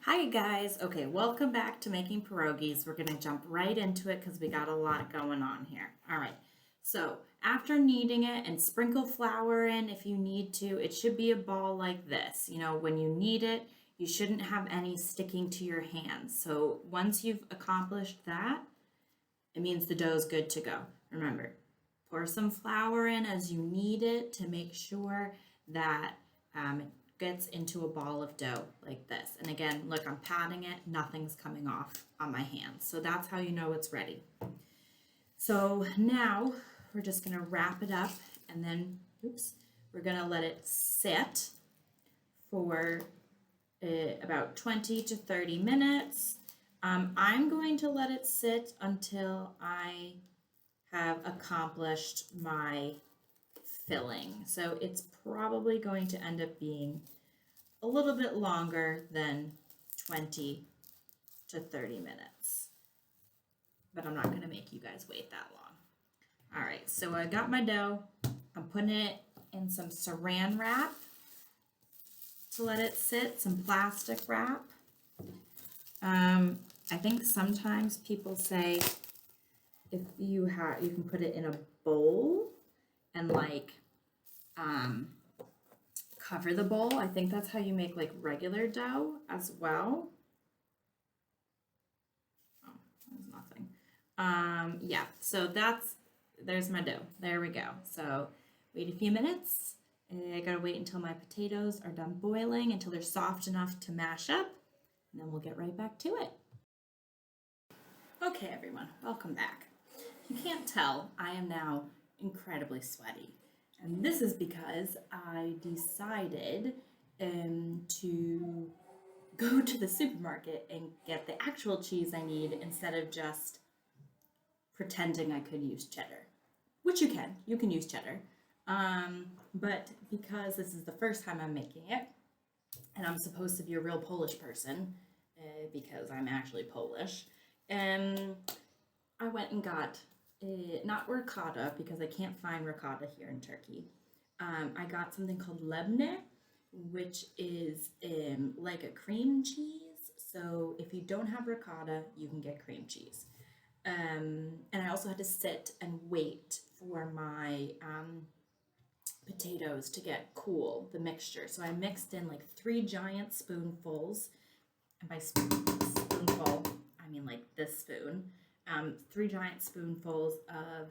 Hi guys. Okay, welcome back to making pierogies. We're gonna jump right into it because we got a lot going on here. All right. So after kneading it and sprinkle flour in if you need to, it should be a ball like this. When you knead it, you shouldn't have any sticking to your hands. So once you've accomplished that, it means the dough is good to go. Remember, pour some flour in as you knead it to make sure that it gets into a ball of dough like this. And again, look, I'm patting it, nothing's coming off on my hands. So that's how you know it's ready. So now we're just gonna wrap it up and then, we're gonna let it sit for about 20 to 30 minutes. I'm going to let it sit until I have accomplished my filling. So it's probably going to end up being a little bit longer than 20 to 30 minutes. But I'm not going to make you guys wait that long. All right, so I got my dough. I'm putting it in some saran wrap to let it sit, some plastic wrap. I think sometimes people say if you can put it in a bowl and cover the bowl. I think that's how you make like regular dough as well. Oh, there's nothing. Yeah, so there's my dough. There we go. So wait a few minutes. I gotta wait until my potatoes are done boiling, until they're soft enough to mash up, and then we'll get right back to it. Okay, everyone, welcome back. You can't tell, I am now incredibly sweaty. And this is because I decided to go to the supermarket and get the actual cheese I need instead of just pretending I could use cheddar, which you can use cheddar. But because this is the first time I'm making it, and I'm supposed to be a real Polish person, because I'm actually Polish, I went and got not ricotta because I can't find ricotta here in Turkey. I got something called lebne, which is like a cream cheese. So if you don't have ricotta, you can get cream cheese. And I also had to sit and wait for my potatoes to get cool, the mixture. So I mixed in like 3 giant spoonfuls, and by spoonful, I mean like this spoon, 3 giant spoonfuls of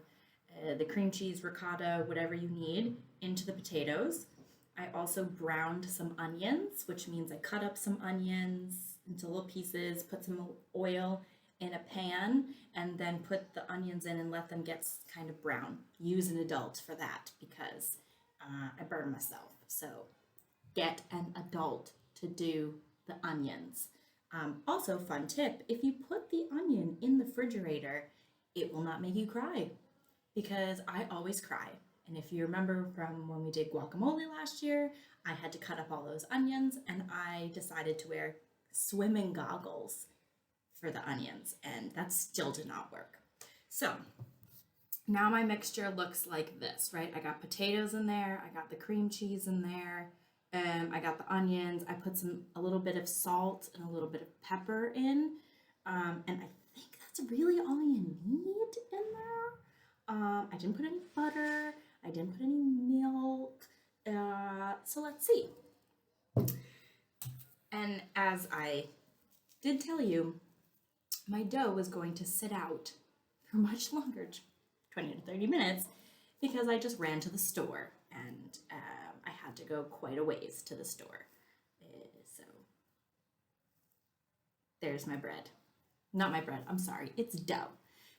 the cream cheese, ricotta, whatever you need, into the potatoes. I also browned some onions, which means I cut up some onions into little pieces, put some oil in a pan, and then put the onions in and let them get kind of brown. Use an adult for that because I burn myself. So get an adult to do the onions. Also, fun tip, if you put the onion in the refrigerator, it will not make you cry because I always cry. And if you remember from when we did guacamole last year, I had to cut up all those onions and I decided to wear swimming goggles for the onions, and that still did not work. So now my mixture looks like this, right? I got potatoes in there, I got the cream cheese in there, I got the onions, I put a little bit of salt and a little bit of pepper in, and I think that's really all you need in there. I didn't put any butter, I didn't put any milk, so let's see. And as I did tell you, my dough was going to sit out for much longer, 20 to 30 minutes, because I just ran to the store and I had to go quite a ways to the store. So there's my bread. Not my bread, I'm sorry, it's dough.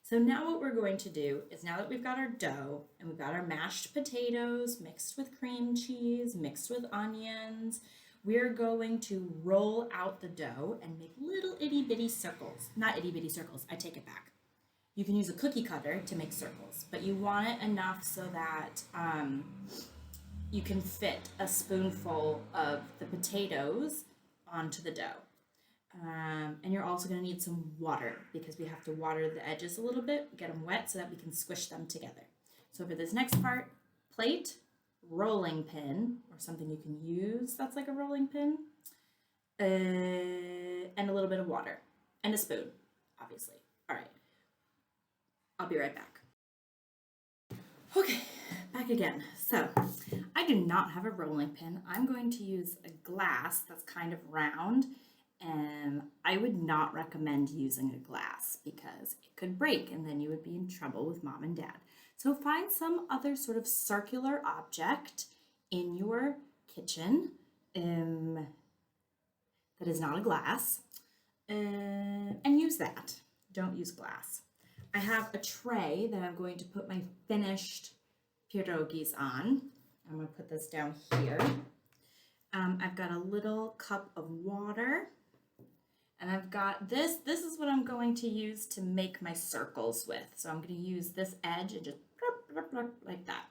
So now what we're going to do is, now that we've got our dough and we've got our mashed potatoes mixed with cream cheese, mixed with onions, we're going to roll out the dough and make little itty bitty circles. Not itty bitty circles, I take it back. You can use a cookie cutter to make circles, but you want it enough so that you can fit a spoonful of the potatoes onto the dough. And you're also going to need some water because we have to water the edges a little bit, get them wet so that we can squish them together. So for this next part, plate, rolling pin, or something you can use that's like a rolling pin, and a little bit of water and a spoon, obviously. All right, I'll be right back. Okay, back again. So I do not have a rolling pin. I'm going to use a glass that's kind of round, and I would not recommend using a glass because it could break and then you would be in trouble with mom and dad. So find some other sort of circular object in your kitchen that is not a glass, and use that. Don't use glass. I have a tray that I'm going to put my finished pierogies on. I'm going to put this down here. I've got a little cup of water, and I've got this. This is what I'm going to use to make my circles with. So I'm going to use this edge and just like that.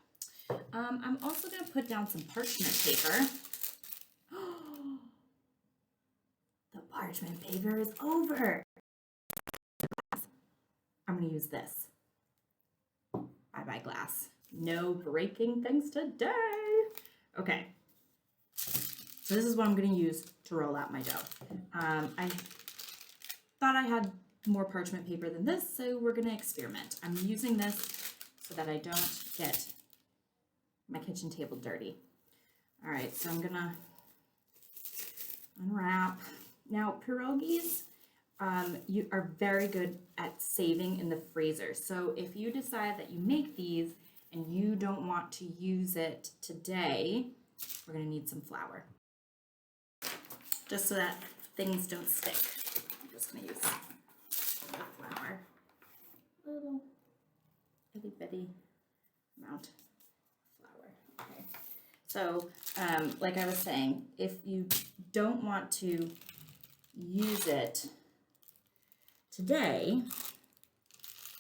I'm also going to put down some parchment paper. The parchment paper is over. I'm going to use this. Bye-bye glass. No breaking things today. Okay. So this is what I'm going to use to roll out my dough. I thought I had more parchment paper than this, so we're going to experiment. I'm using this so that I don't get my kitchen table dirty. All right, so I'm going to unwrap. Now, pierogies, you are very good at saving in the freezer. So if you decide that you make these and you don't want to use it today, we're going to need some flour. Just so that things don't stick. I'm just going to use the flour. A little itty bitty amount of flour. Okay. So, like I was saying, if you don't want to use it today,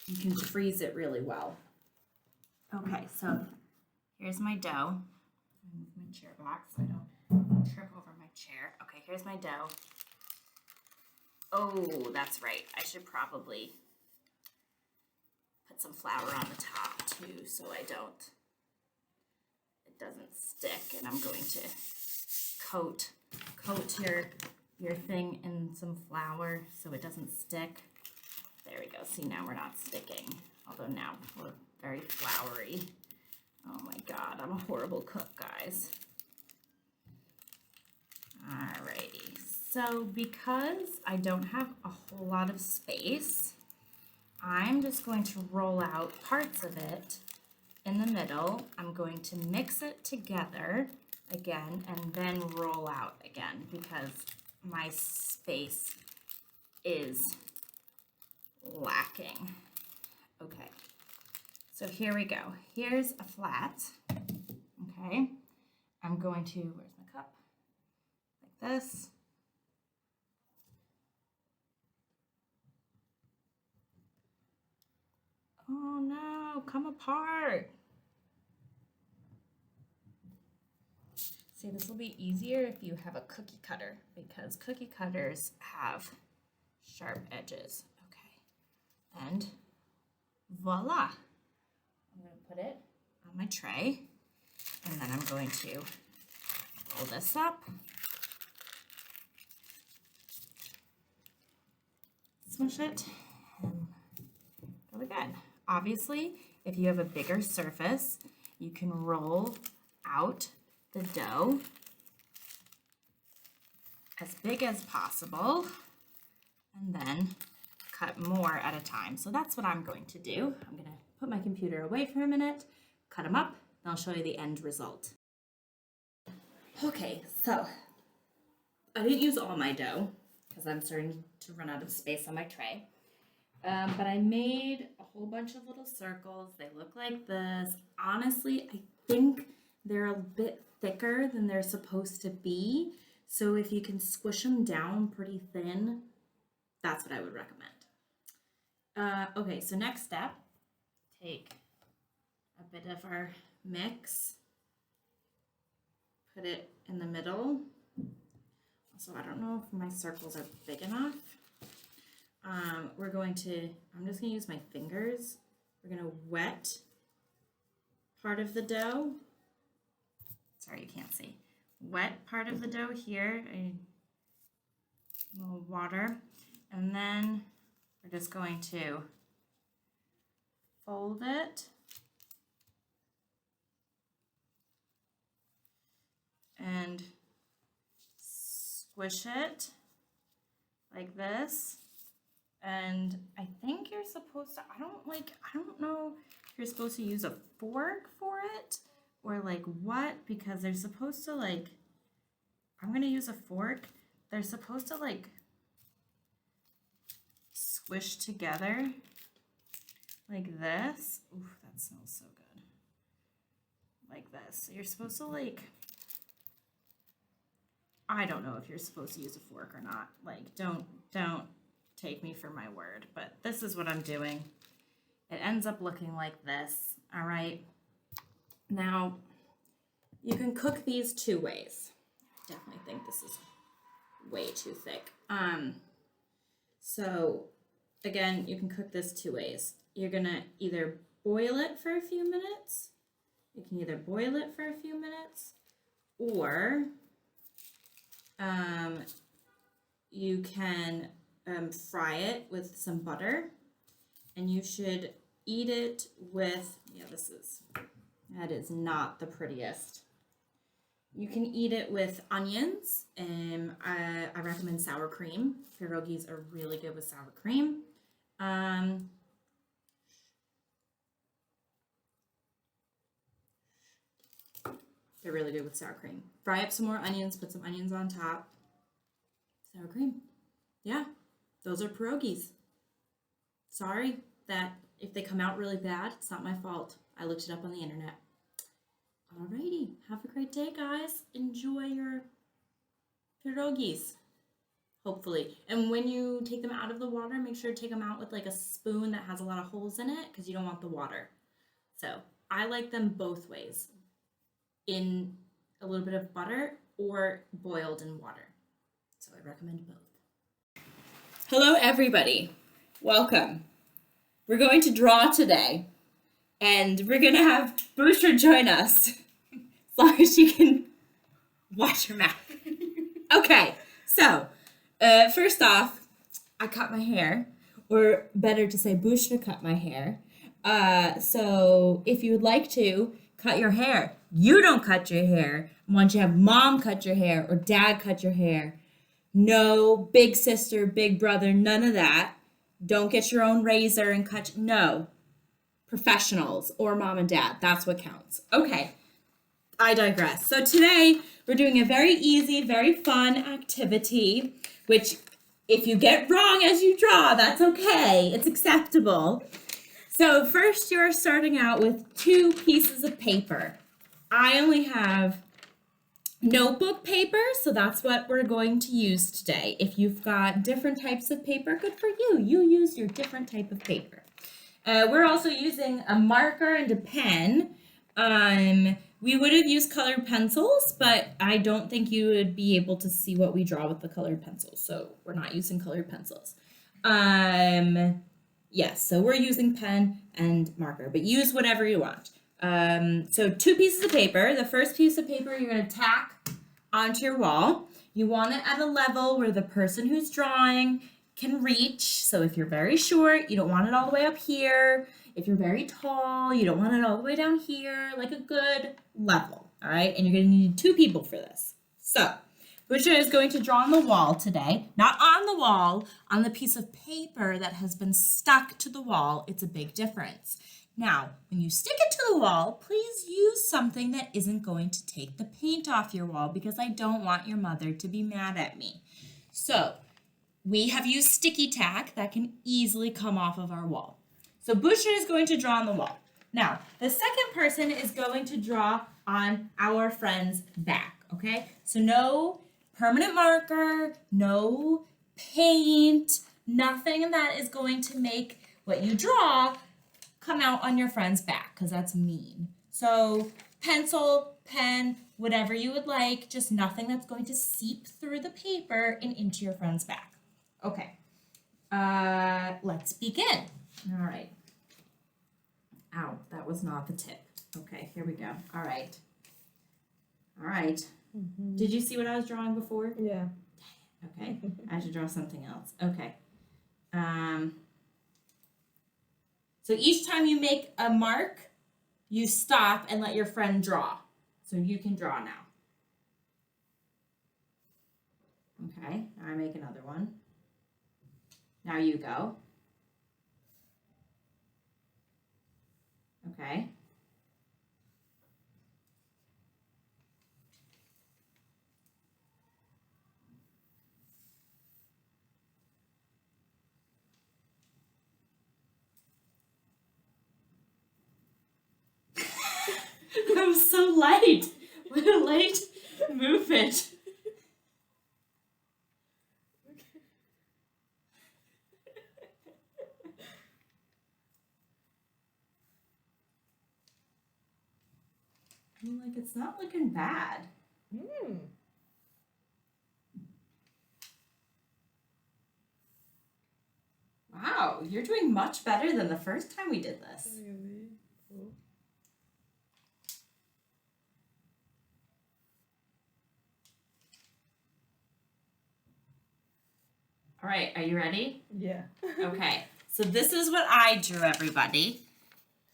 you can freeze it really well. Okay, so here's my dough. Move my chair back so I don't trip over my chair. Okay, here's my dough. Oh, that's right. I should probably put some flour on the top too so it doesn't stick, and I'm going to coat your thing in some flour so it doesn't stick. There we go. See, now we're not sticking, although now we're very floury. Oh my God, I'm a horrible cook, guys. Alrighty, so because I don't have a whole lot of space, I'm just going to roll out parts of it in the middle. I'm going to mix it together again and then roll out again because my space is lacking. Okay, so here we go. Here's a flat. Okay, I'm going to, where's my cup? Like this. Oh no, come apart. See, this will be easier if you have a cookie cutter because cookie cutters have sharp edges. Okay, and voila. I'm going to put it on my tray, and then I'm going to roll this up, smush it, and go again. Obviously, if you have a bigger surface, you can roll out the dough as big as possible and then cut more at a time. So that's what I'm going to do. I'm going to put my computer away for a minute, cut them up, and I'll show you the end result. Okay, so I didn't use all my dough because I'm starting to run out of space on my tray. But I made a whole bunch of little circles. They look like this. Honestly, I think they're a bit thicker than they're supposed to be. So if you can squish them down pretty thin, that's what I would recommend. Okay, so next step, take a bit of our mix, put it in the middle. Also, I don't know if my circles are big enough. I'm just going to use my fingers. We're going to wet part of the dough. Sorry, you can't see. Wet part of the dough here. A little water. And then we're just going to fold it. And squish it like this. And I think you're supposed to, I don't know if you're supposed to use a fork for it or like what, because they're supposed to like, I'm gonna use a fork. They're supposed to like squish together like this. Ooh, that smells so good. Like this. So you're supposed to like, I don't know if you're supposed to use a fork or not. Like, don't take me for my word, but this is what I'm doing. It ends up looking like this, all right? Now, you can cook these two ways. I definitely think this is way too thick. So, again, you can cook this two ways. You're gonna either boil it for a few minutes. You can either boil it for a few minutes, or you can fry it with some butter, and you should eat it with, that is not the prettiest. You can eat it with onions, and I recommend sour cream. Pierogies are really good with sour cream. They're really good with sour cream. Fry up some more onions, put some onions on top. Sour cream. Yeah, those are pierogies. Sorry that if they come out really bad, it's not my fault. I looked it up on the internet. Alrighty, have a great day, guys. Enjoy your pierogies, hopefully. And when you take them out of the water, make sure to take them out with like a spoon that has a lot of holes in it, because you don't want the water. So I like them both ways, in a little bit of butter or boiled in water. So I recommend both. Hello, everybody. Welcome. We're going to draw today, and we're going to have Bushra join us, as long as she can watch her mouth. Okay, so first off, I cut my hair, or better to say Bushra cut my hair. So if you would like to cut your hair, you don't cut your hair. Once you have mom cut your hair or dad cut your hair, no big sister, big brother, none of that. Don't get your own razor and cut. No. Professionals or mom and dad. That's what counts. Okay. I digress. So today we're doing a very easy, very fun activity, which if you get wrong as you draw, that's okay. It's acceptable. So first you're starting out with 2 pieces of paper. I only have notebook paper, so that's what we're going to use today. If you've got different types of paper, good for you. You use your different type of paper. We're also using a marker and a pen. We would have used colored pencils, but I don't think you would be able to see what we draw with the colored pencils, so we're not using colored pencils. Yes, so we're using pen and marker, but use whatever you want. So 2 pieces of paper. The first piece of paper you're going to tack onto your wall. You want it at a level where the person who's drawing can reach. So if you're very short, you don't want it all the way up here. If you're very tall, you don't want it all the way down here, like a good level, all right? And you're going to need 2 people for this. So Bushra is going to draw on the wall today, not on the wall, on the piece of paper that has been stuck to the wall. It's a big difference. Now, when you stick it to the wall, please use something that isn't going to take the paint off your wall, because I don't want your mother to be mad at me. So we have used sticky tack that can easily come off of our wall. So Bushra is going to draw on the wall. Now, the second person is going to draw on our friend's back, okay? So no permanent marker, no paint, nothing that is going to make what you draw come out on your friend's back, because that's mean. So pencil, pen, whatever you would like, just nothing that's going to seep through the paper and into your friend's back. Okay, let's begin. All right. Ow, that was not the tip. Okay, here we go. All right. All right. Mm-hmm. Did you see what I was drawing before? Yeah. Okay, I have to draw something else. Okay. So each time you make a mark, you stop and let your friend draw. So you can draw now. Okay, now I make another one. Now you go. Okay. That was so light. What a light movement. I'm like, it's not looking bad. Wow, you're doing much better than the first time we did this. Really? Cool. All right, are you ready? Yeah. Okay, so this is what I drew, everybody.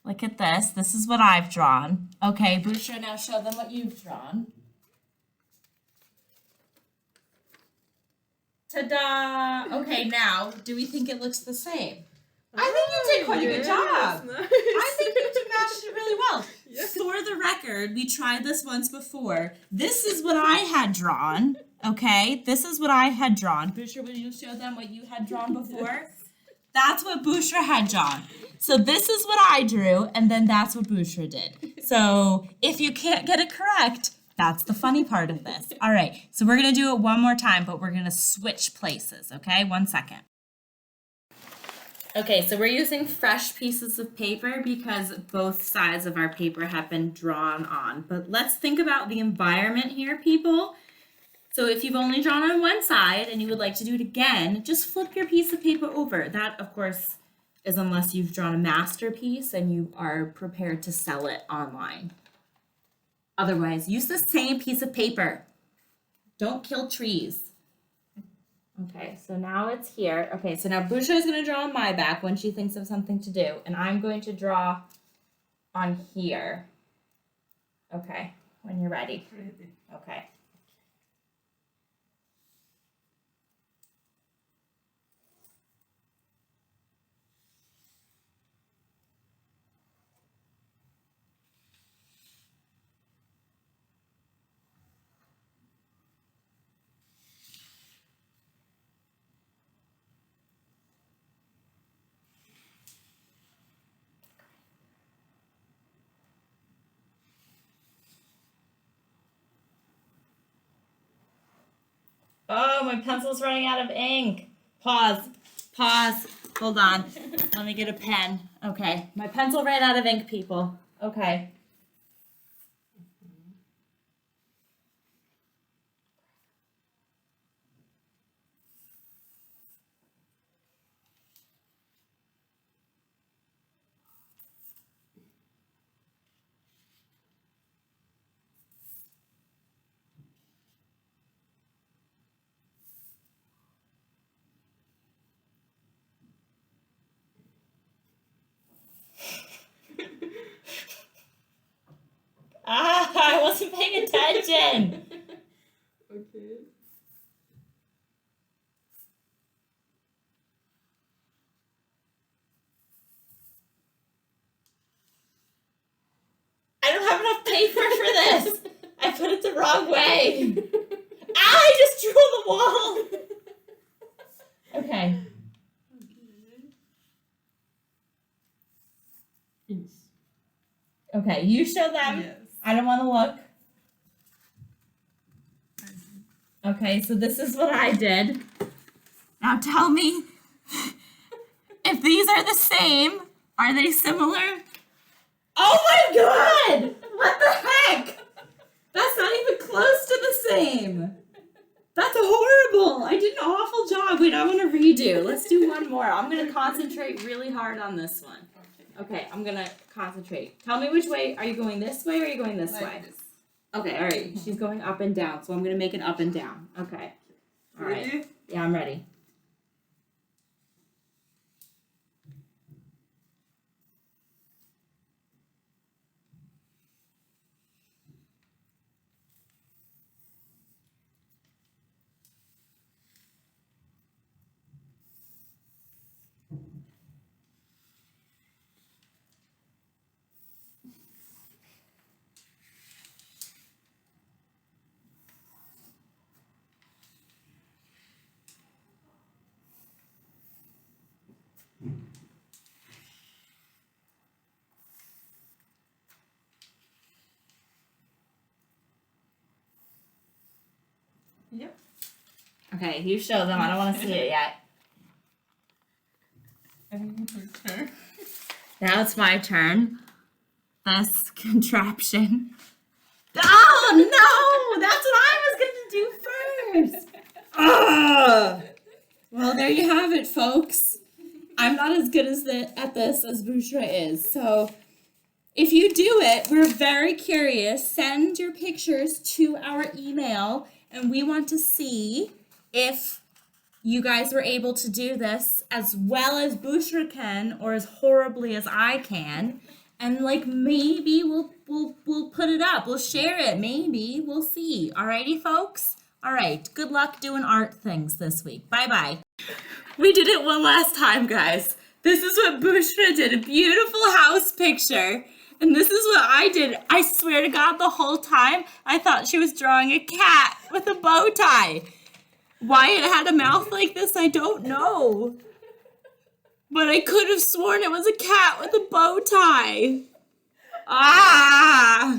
Look at this. This is what I've drawn. Okay, Bushra, now show them what you've drawn. Ta-da! Okay, now, do we think it looks the same? I think you did quite a good job. Nice. I think you matched it really well. Yeah. For the record, we tried this once before. This is what I had drawn. Okay, this is what I had drawn. Bushra, will you show them what you had drawn before? That's what Bushra had drawn. So this is what I drew, and then that's what Bushra did. So if you can't get it correct, that's the funny part of this. All right, so we're gonna do it one more time, but we're gonna switch places, okay? 1 second. Okay, so we're using fresh pieces of paper because both sides of our paper have been drawn on. But let's think about the environment here, people. So if you've only drawn on one side and you would like to do it again, just flip your piece of paper over. That, of course, is unless you've drawn a masterpiece and you are prepared to sell it online. Otherwise, use the same piece of paper. Don't kill trees. Okay, so now it's here. Okay, so now Bushra is going to draw on my back when she thinks of something to do, and I'm going to draw on here. Okay, when you're ready. Ready. Okay. Oh, my pencil's running out of ink. Pause. Pause. Hold on. Let me get a pen. Okay. My pencil ran out of ink, people. Okay. I wasn't paying attention. Okay. I don't have enough paper for this. I put it the wrong way. I just drew on the wall. Okay. Yes. Okay, you show them. Yes. I don't want to look. Okay, so this is what I did. Now tell me if these are the same. Are they similar? Oh my god! What the heck? That's not even close to the same. That's horrible. I did an awful job. Wait, I want to redo. Let's do one more. I'm going to concentrate really hard on this one. Okay, I'm going to concentrate. Tell me which way. Are you going this way or are you going this way? This. Okay, all right. She's going up and down, so I'm going to make it up and down. Okay. All right. Ready? Yeah, I'm ready. Yep. Okay, you show them. I don't want to see it yet. I think it's your turn. Now it's my turn. This contraption. Oh no! That's what I was gonna do first. Ugh. Well, there you have it, folks. I'm not as good at this as Bushra is. So, if you do it, we're very curious. Send your pictures to our email, and we want to see if you guys were able to do this as well as Bushra can, or as horribly as I can. And like maybe we'll put it up. We'll share it. Maybe we'll see. Alrighty, folks. All right. Good luck doing art things this week. Bye bye. We did it one last time, guys. This is what Bushra did. A beautiful house picture. And this is what I did. I swear to God, the whole time I thought she was drawing a cat with a bow tie. Why it had a mouth like this, I don't know. But I could have sworn it was a cat with a bow tie. Ah!